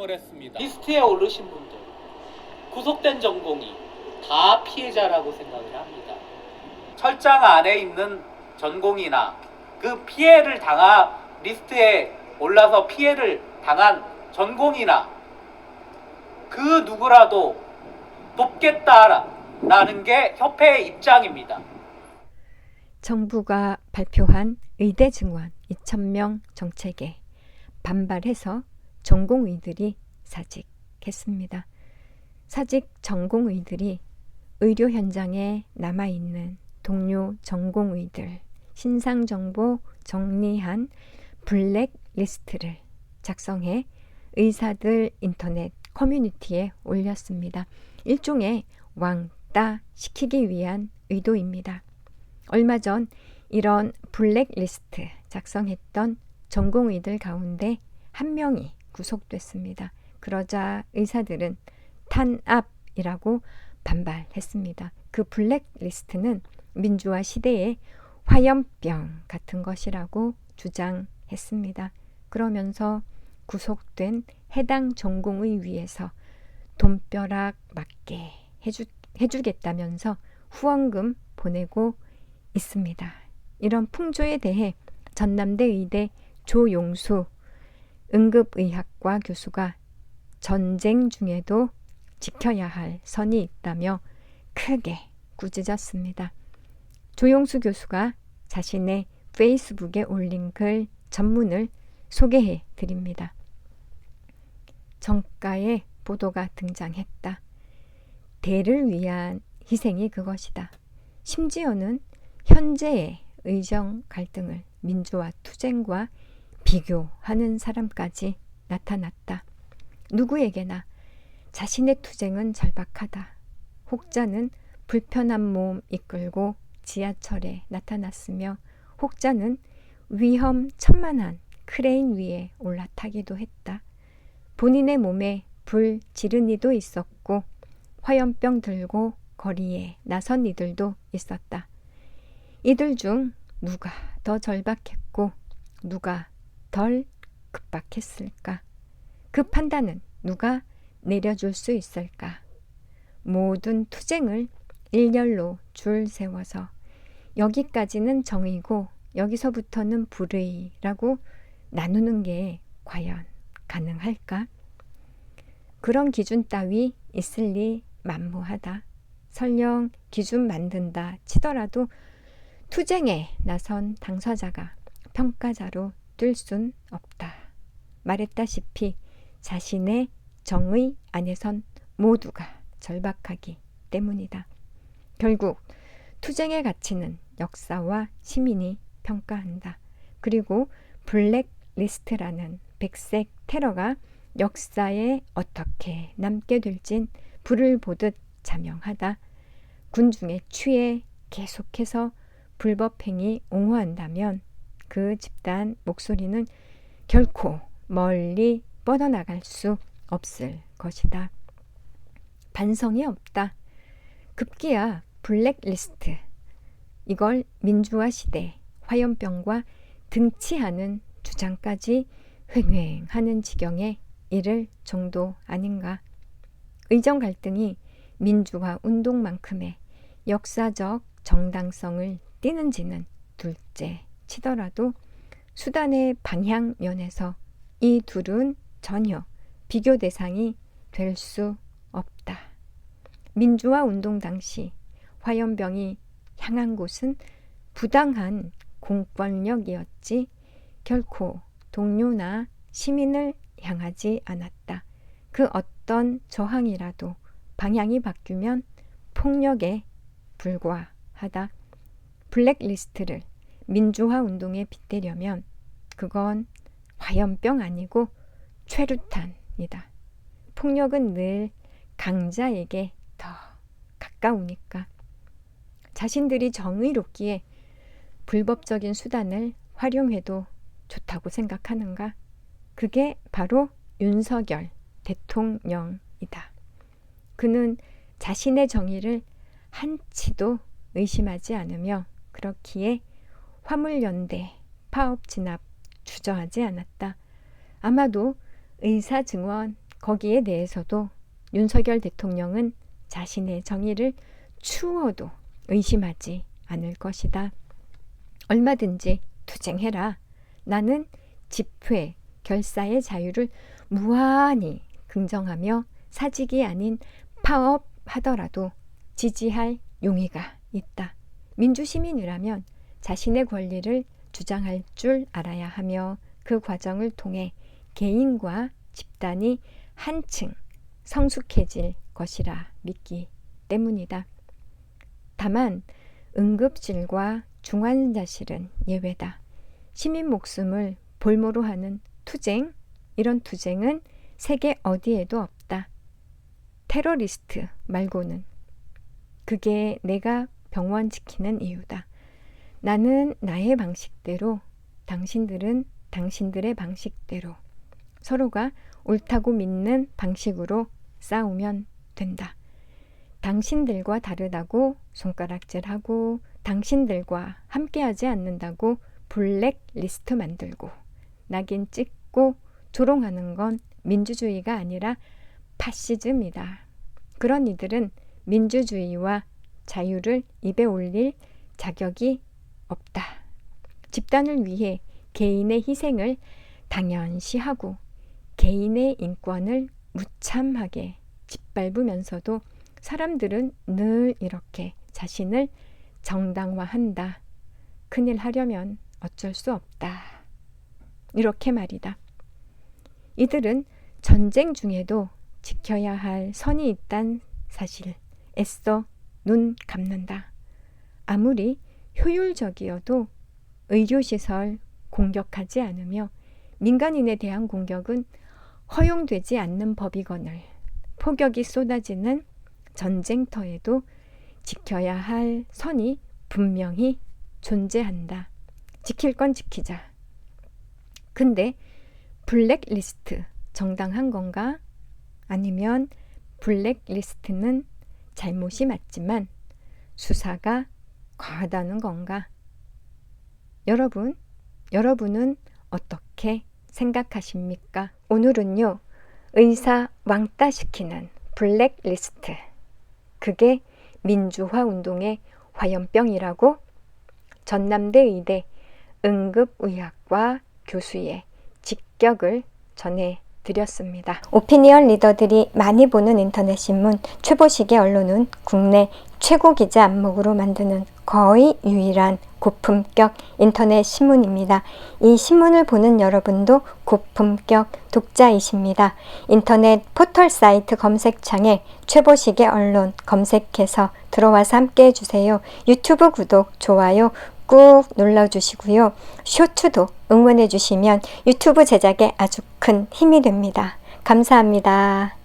주장을 했습니다. 리스트에 오르신 분들, 구속된 전공이 다 피해자라고 생각을 합니다. 철장 안에 있는 전공이나 그 피해를 리스트에 올라서 피해를 당한 전공이나 그 누구라도 돕겠다라는 게 협회의 입장입니다. 정부가 발표한 의대 증원 2,000명 정책에 반발해서 전공의들이 사직했습니다. 사직 전공의들이 의료 현장에 남아있는 동료 전공의들 신상정보 정리한 블랙리스트를 작성해 의사들 인터넷 커뮤니티에 올렸습니다. 일종의 왕따 시키기 위한 의도입니다. 얼마 전 이런 블랙리스트 작성했던 전공의들 가운데 한 명이 구속됐습니다. 그러자 의사들은 탄압이라고 반발했습니다. 그 블랙리스트는 민주화 시대의 화염병 같은 것이라고 주장했습니다. 그러면서 구속된 해당 전공의 위해서 돈벼락 맞게 해주겠다면서 후원금 보내고 있습니다. 이런 풍조에 대해 전남대 의대 조용수 응급의학과 교수가 전쟁 중에도 지켜야 할 선이 있다며 크게 꾸짖었습니다. 조용수 교수가 자신의 페이스북에 올린 글 전문을 소개해 드립니다. 정가의 보도가 등장했다. 대를 위한 희생이 그것이다. 심지어는 현재의 의정 갈등을 민주화 투쟁과 비교하는 사람까지 나타났다. 누구에게나 자신의 투쟁은 절박하다. 혹자는 불편한 몸 이끌고 지하철에 나타났으며 혹자는 위험천만한 크레인 위에 올라타기도 했다. 본인의 몸에 불 지른 이도 있었고 화염병 들고 거리에 나선 이들도 있었다. 이들 중 누가 더 절박했고 누가 덜 급박했을까? 그 판단은 누가 내려줄 수 있을까? 모든 투쟁을 일렬로 줄 세워서 여기까지는 정의고 여기서부터는 불의라고 나누는 게 과연 가능할까? 그런 기준 따위 있을 리 만무하다. 설령 기준 만든다 치더라도 투쟁에 나선 당사자가 평가자로 뜰 순 없다. 말했다시피 자신의 정의 안에선 모두가 절박하기 때문이다. 결국 투쟁의 가치는 역사와 시민이 평가한다. 그리고 블랙리스트라는 백색 테러가 역사에 어떻게 남게 될진 불을 보듯 자명하다. 군중의 취해 계속해서 불법행위 옹호한다면 그 집단 목소리는 결코 멀리 뻗어나갈 수 없을 것이다. 반성이 없다. 급기야 블랙리스트. 이걸 민주화 시대 화염병과 등치하는 주장까지 횡행하는 지경에 이를 정도 아닌가. 의정 갈등이 민주화 운동만큼의 역사적 정당성을 띠는지는 둘째 치더라도 수단의 방향 면에서 이 둘은 전혀 비교 대상이 될 수 없다. 민주화 운동 당시 화염병이 향한 곳은 부당한 공권력이었지 결코 동료나 시민을 향하지 않았다. 그 어떤 저항이라도 방향이 바뀌면 폭력에 불과하다. 블랙리스트를 민주화 운동에 빗대려면 그건 화염병 아니고 최루탄이다. 폭력은 늘 강자에게 더 가까우니까. 자신들이 정의롭기에 불법적인 수단을 활용해도 좋다고 생각하는가? 그게 바로 윤석열 대통령이다. 그는 자신의 정의를 한치도 의심하지 않으며 그렇기에 화물연대 파업 진압 주저하지 않았다. 아마도 의사 증원 거기에 대해서도 윤석열 대통령은 자신의 정의를 추워도 의심하지 않을 것이다. 얼마든지 투쟁해라. 나는 집회, 결사의 자유를 무한히 긍정하며 사직이 아닌 파업하더라도 지지할 용의가 있다. 민주시민이라면 자신의 권리를 주장할 줄 알아야 하며 그 과정을 통해 개인과 집단이 한층 성숙해질 것이라 믿기 때문이다. 다만 응급실과 중환자실은 예외다. 시민 목숨을 볼모로 하는 투쟁, 이런 투쟁은 세계 어디에도 없다. 테러리스트 말고는. 그게 내가 병원 지키는 이유다. 나는 나의 방식대로, 당신들은 당신들의 방식대로 서로가 옳다고 믿는 방식으로 싸우면 된다. 당신들과 다르다고 손가락질하고 당신들과 함께하지 않는다고 블랙리스트 만들고 낙인 찍고 조롱하는 건 민주주의가 아니라 파시즘이다. 그런 이들은 민주주의와 자유를 입에 올릴 자격이 없다. 집단을 위해 개인의 희생을 당연시하고 개인의 인권을 무참하게 짓밟으면서도 사람들은 늘 이렇게 자신을 정당화한다. 큰일 하려면 어쩔 수 없다. 이렇게 말이다. 이들은 전쟁 중에도 지켜야 할 선이 있단 사실 애써 눈 감는다. 아무리 효율적이어도 의료시설 공격하지 않으며 민간인에 대한 공격은 허용되지 않는 법이거늘 폭격이 쏟아지는 전쟁터에도 지켜야 할 선이 분명히 존재한다. 지킬 건 지키자. 근데 블랙리스트 정당한 건가? 아니면 블랙리스트는 잘못이 맞지만 수사가 과하다는 건가? 여러분은 어떻게 생각하십니까? 오늘은요, 의사 왕따시키는 블랙리스트. 그게 민주화 운동의 화염병이라고 전남대 의대 응급의학과 교수의 직격을 전해드렸습니다. 오피니언 리더들이 많이 보는 인터넷 신문 최보식의 언론은 국내 최고 기자 안목으로 만드는 거의 유일한 고품격 인터넷 신문입니다. 이 신문을 보는 여러분도 고품격 독자이십니다. 인터넷 포털 사이트 검색창에 최보식의 언론 검색해서 들어와서 함께 해주세요. 유튜브 구독, 좋아요 꾹 눌러주시고요. 쇼츠도 응원해주시면 유튜브 제작에 아주 큰 힘이 됩니다. 감사합니다.